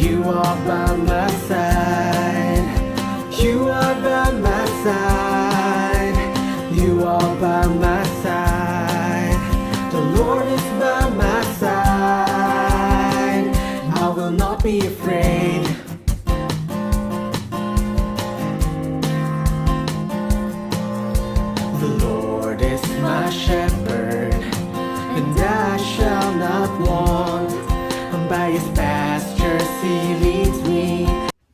You are by my side. You are by my side. You are by my side. The Lord is by my side. I will not be afraid. The Lord is my shepherd, and I shall not want. By his pastures he leads me.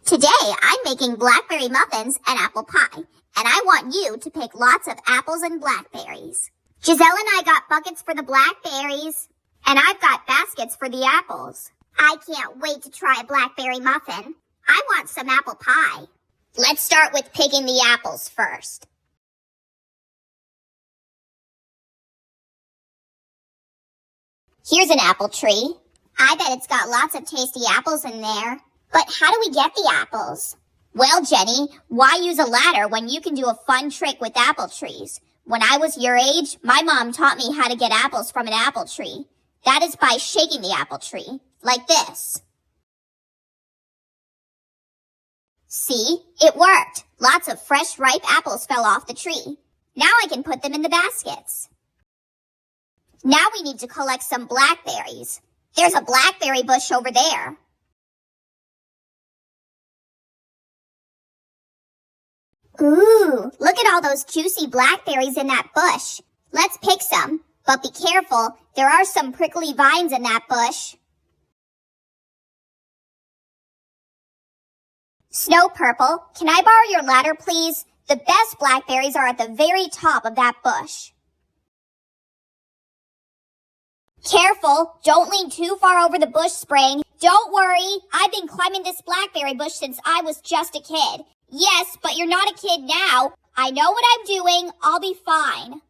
Today, I'm making blackberry muffins and apple pie, and I want you to pick lots of apples and blackberries. Jaeselle and I got buckets for the blackberries, and I've got baskets for the apples. I can't wait to try a blackberry muffin. I want some apple pie. Let's start with picking the apples first. Here's an apple tree. I bet it's got lots of tasty apples in there. But how do we get the apples? Well, Jenny, why use a ladder when you can do a fun trick with apple trees? When I was your age, my mom taught me how to get apples from an apple tree. That is by shaking the apple tree, like this. See, it worked. Lots of fresh, ripe apples fell off the tree. Now I can put them in the baskets. Now we need to collect some blackberries. There's a blackberry bush over there. Ooh, look at all those juicy blackberries in that bush. Let's pick some, but be careful. There are some prickly vines in that bush. SnowPurple, can I borrow your ladder, please? The best blackberries are at the very top of that bush. Careful, don't lean too far over the bush, Spring. Don't worry, I've been climbing this blackberry bush since I was just a kid. Yes, but you're not a kid now. I know what I'm doing. I'll be fine.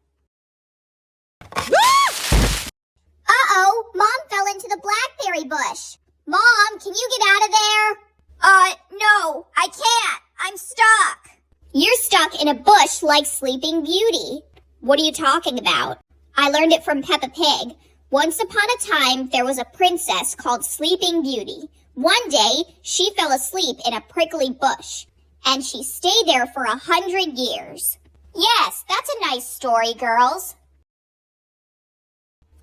Uh-oh, Mom fell into the blackberry bush. Mom, can you get out of there? No, I can't. I'm stuck. You're stuck in a bush like Sleeping Beauty. What are you talking about? I learned it from Peppa Pig. Once upon a time, there was a princess called Sleeping Beauty. One day, she fell asleep in a prickly bush, and she stayed there for 100 years. Yes, that's a nice story, girls.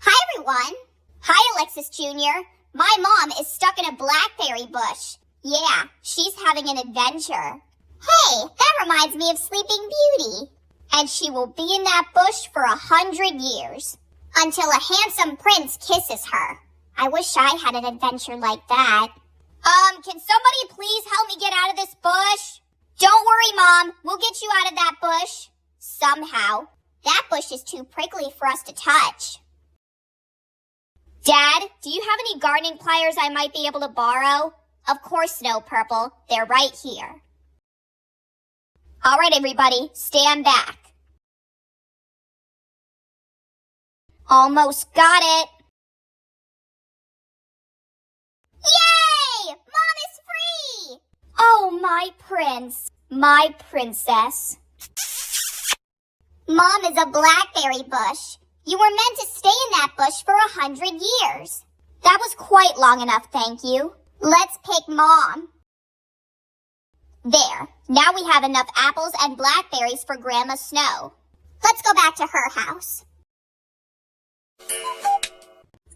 Hi, everyone. Hi, Alexis Jr. My mom is stuck in a blackberry bush. Yeah, she's having an adventure. Hey, that reminds me of Sleeping Beauty. And she will be in that bush for 100 years. Until a handsome prince kisses her. I wish I had an adventure like that. Can somebody please help me get out of this bush? Don't worry, Mom. We'll get you out of that bush. Somehow. That bush is too prickly for us to touch. Dad, do you have any gardening pliers I might be able to borrow? Of course, SnowPurple. They're right here. All right, everybody. Stand back. Almost got it. Yay! Mom is free! Oh, my prince. My princess. Mom is a blackberry bush. You were meant to stay in that bush for 100 years. That was quite long enough, thank you. Let's pick Mom. There. Now we have enough apples and blackberries for Grandma Snow. Let's go back to her house.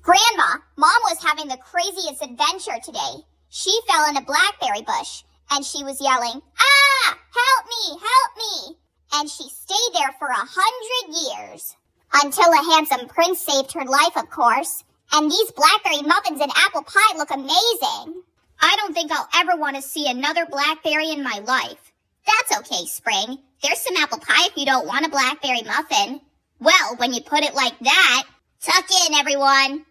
Grandma, Mom was having the craziest adventure today. She fell in a blackberry bush, and she was yelling, "Ah! Help me! Help me!" And she stayed there for 100 years. Until a handsome prince saved her life, of course. And these blackberry muffins and apple pie look amazing. I don't think I'll ever want to see another blackberry in my life. That's okay, Spring. There's some apple pie if you don't want a blackberry muffin. Well, when you put it like that, tuck in, everyone.